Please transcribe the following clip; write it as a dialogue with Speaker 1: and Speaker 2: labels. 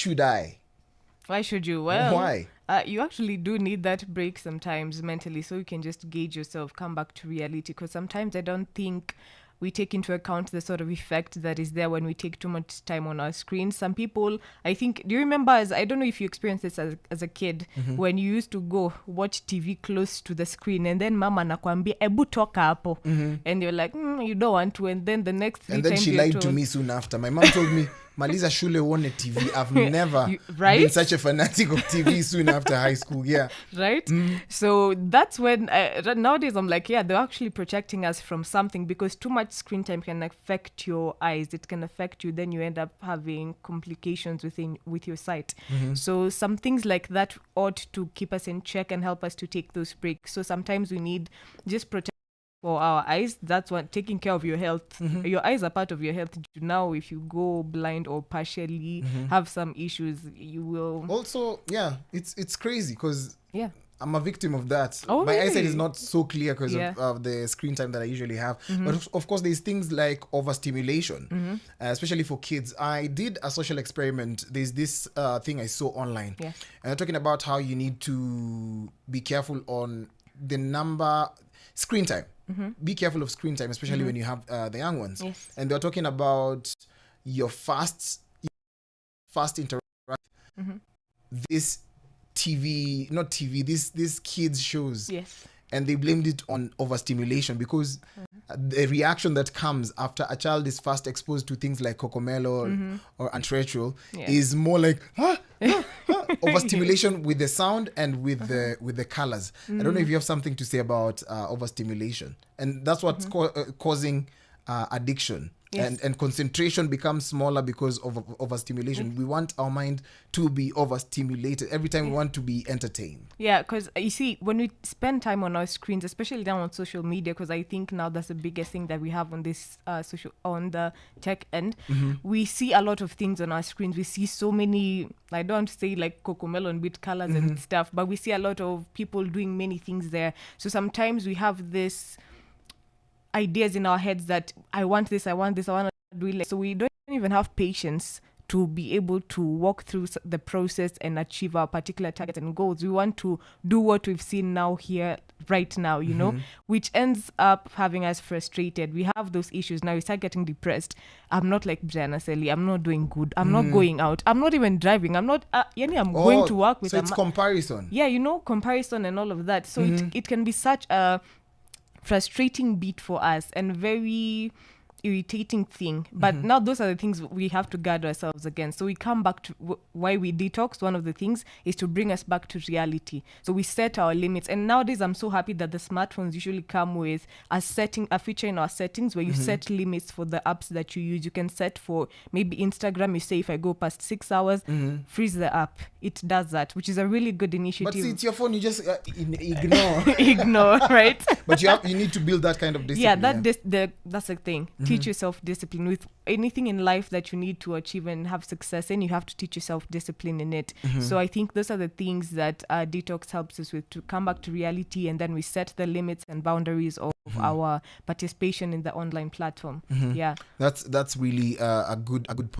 Speaker 1: should I?
Speaker 2: Why should you? Well,
Speaker 1: Why?
Speaker 2: You actually do need that break sometimes mentally, so you can just gauge yourself, come back to reality. Because sometimes I don't think we take into account the sort of effect that is there when we take too much time on our screens. Some people, I think, do you remember, I don't know if you experienced this as a kid, when you used to go watch TV close to the screen and then mama nakwambia ebu toka hapo, and you're like, you don't want to, and then the next three
Speaker 1: And then
Speaker 2: times
Speaker 1: she lied to me soon after. My mom told me, Maliza shule won a TV. I've never been such a fanatic of TV soon after high school. Yeah.
Speaker 2: Right? So that's when, nowadays I'm like, yeah, they're actually protecting us from something, because too much screen time can affect your eyes. It can affect you. Then you end up having complications with your sight. So some things like that ought to keep us in check and help us to take those breaks. So sometimes we need just protection for our eyes. That's what, taking care of your health. Your eyes are part of your health. Now if you go blind or partially have some issues, you will
Speaker 1: also, yeah, it's crazy because
Speaker 2: yeah,
Speaker 1: I'm a victim of that.
Speaker 2: Oh,
Speaker 1: my
Speaker 2: really?
Speaker 1: eyesight is not so clear because
Speaker 2: Yeah.
Speaker 1: of the screen time that I usually have. But of course, there's things like overstimulation, especially for kids. I did a social experiment. There's this thing I saw online.
Speaker 2: Yes.
Speaker 1: And they're talking about how you need to be careful on the screen time. Be careful of screen time, especially when you have the young ones.
Speaker 2: Yes.
Speaker 1: And they're talking about your fast interaction. This these kids shows.
Speaker 2: Yes.
Speaker 1: And they blamed it on overstimulation because the reaction that comes after a child is first exposed to things like Cocomelo or Antretrol is more like overstimulation with the sound and with the colors. I don't know if you have something to say about overstimulation, and that's what's causing addiction.
Speaker 2: Yes.
Speaker 1: And concentration becomes smaller because of overstimulation. We want our mind to be overstimulated every time we want to be entertained.
Speaker 2: Yeah, because you see, when we spend time on our screens, especially down on social media, because I think now that's the biggest thing that we have on this on the tech end, we see a lot of things on our screens. We see so many, I don't say like Cocomelon with colors and stuff, but we see a lot of people doing many things there. So sometimes we have this ideas in our heads that I want this, I want to do it. So we don't even have patience to be able to walk through the process and achieve our particular targets and goals. We want to do what we've seen now here, right now, you know, which ends up having us frustrated. We have those issues. Now we start getting depressed. I'm not like Aseli. I'm not doing good. I'm not going out. I'm not even driving. I'm not, I'm going to work with
Speaker 1: so it's comparison.
Speaker 2: Yeah, you know, comparison and all of that. So it can be such a frustrating beat for us and very irritating thing, but now those are the things we have to guard ourselves against. So we come back to why we detox. One of the things is to bring us back to reality. So we set our limits, and nowadays I'm so happy that the smartphones usually come with a feature in our settings where you set limits for the apps that you use. You can set for maybe Instagram, you say if I go past 6 hours, freeze the app. It does that, which is a really good initiative.
Speaker 1: But see, it's your phone, you just ignore.
Speaker 2: Ignore, right?
Speaker 1: But you need to build that kind of discipline.
Speaker 2: Yeah, that's the thing. Teach yourself discipline. With anything in life that you need to achieve and have success in, you have to teach yourself discipline in it. So I think those are the things that Detox helps us with, to come back to reality, and then we set the limits and boundaries of our participation in the online platform. Yeah,
Speaker 1: that's really a good point.